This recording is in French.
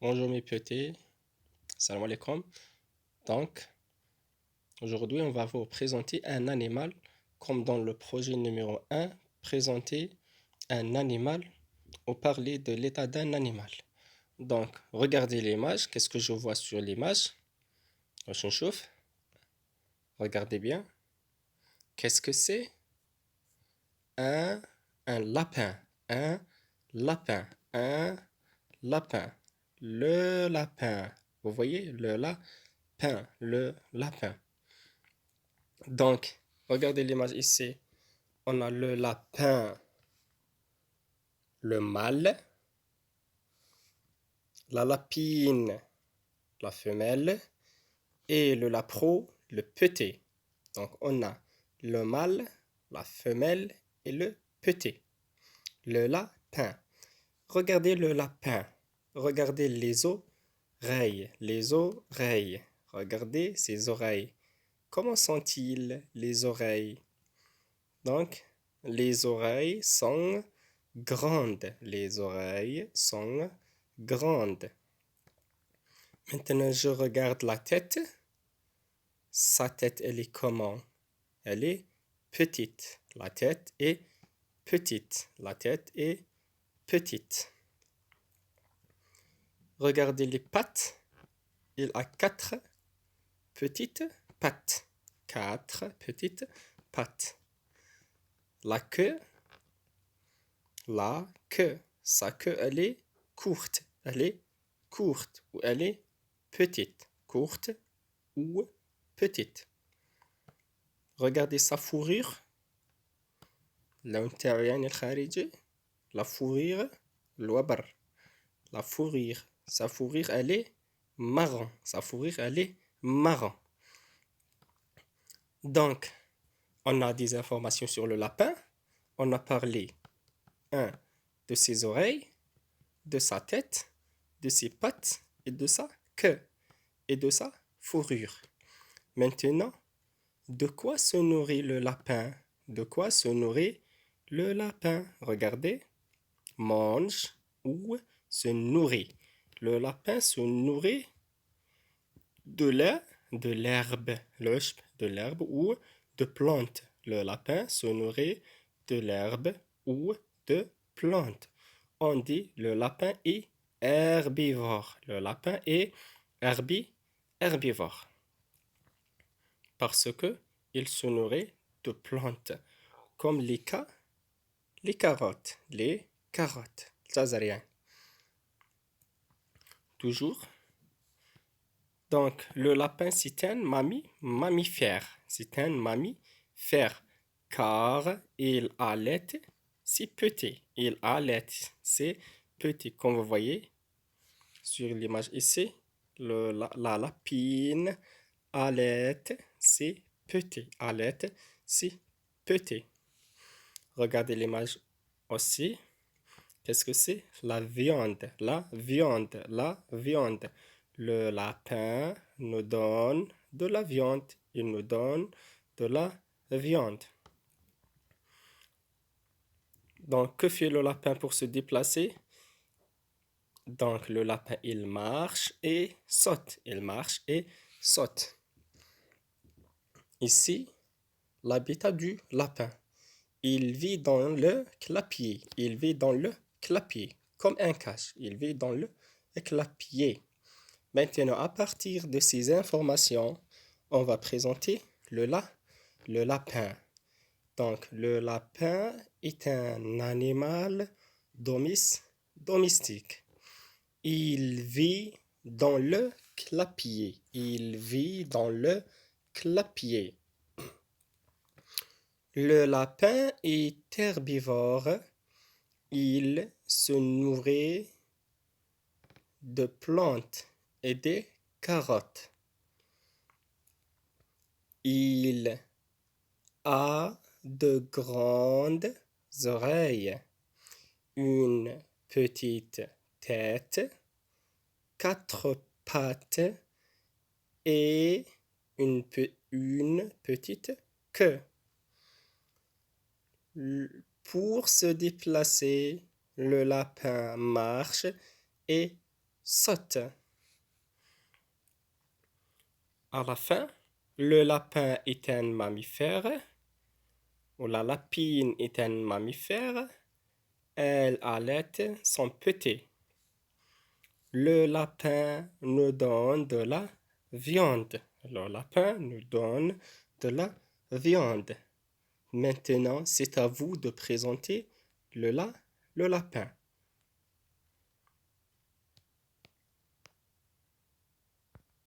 Bonjour mes petits, salam alaikum. Donc, aujourd'hui, on va vous présenter un animal, comme dans le projet numéro un, présenter un animal ou parler de l'état d'un animal. Donc, regardez l'image, qu'est-ce que je vois sur l'image? Je chauffe, regardez bien. Qu'est-ce que c'est? Un, un lapin, un lapin, un lapin, le lapin. Vous voyez, le lapin. Donc, regardez l'image ici. On a le lapin, le mâle, la lapine, la femelle, et le lapro, le petit. Donc, on a le mâle, la femelle et le petit. Le lapin. Regardez le lapin. Regardez les oreilles. Les oreilles. Regardez ses oreilles. Comment sont-ils les oreilles? Donc, les oreilles sont grandes. Les oreilles sont grandes. Maintenant, je regarde la tête. Sa tête, elle est comment? Elle est petite. La tête est petite. La tête est petite. Regardez les pattes. Il a quatre petites pattes. Quatre petites pattes. La queue. La queue. Sa queue, elle est courte. Elle est courte ou elle est petite. Courte ou petite. Regardez sa fourrure. اللون تاعو يعني الخارجي. La fourrure. الوبر. La fourrure. Sa fourrure, elle est marron. Sa fourrure, elle est marron. Donc, on a des informations sur le lapin. On a parlé, de ses oreilles, de sa tête, de ses pattes et de sa queue et de sa fourrure. Maintenant, de quoi se nourrit le lapin? De quoi se nourrit le lapin? Regardez, mange ou se nourrit. Le lapin se nourrit de l'herbe, de l'herbe ou de plantes. Le lapin se nourrit de l'herbe ou de plantes. On dit le lapin est herbivore. Le lapin est herbivore. Parce que il se nourrit de plantes comme les carottes. Les carottes. Tazarien. Toujours. Donc, le lapin, c'est un mammifère. C'est un mammifère. Car il allait, c'est petit. Il allait, c'est petit. Comme vous voyez sur l'image ici, la lapine allait, c'est petit. Allait, c'est petit. Regardez l'image aussi. Qu'est-ce que c'est? La viande, la viande, la viande. Le lapin nous donne de la viande. Il nous donne de la viande. Donc, que fait le lapin pour se déplacer? Donc, le lapin, il marche et saute. Il marche et saute. Ici, l'habitat du lapin. Il vit dans le clapier. Il vit dans le clapier, comme un cache. Il vit dans le clapier. Maintenant, à partir de ces informations, on va présenter le lapin. Donc, le lapin est un animal domestique. Il vit dans le clapier. Il vit dans le clapier. Le lapin est herbivore. Il se nourrit de plantes et des carottes. Il a de grandes oreilles, une petite tête, quatre pattes et une petite queue. Pour se déplacer, le lapin marche et saute. À la fin, le lapin est un mammifère, ou la lapine est un mammifère. Elle allait son petit. Le lapin nous donne de la viande. Le lapin nous donne de la viande. Maintenant, c'est à vous de présenter le lapin.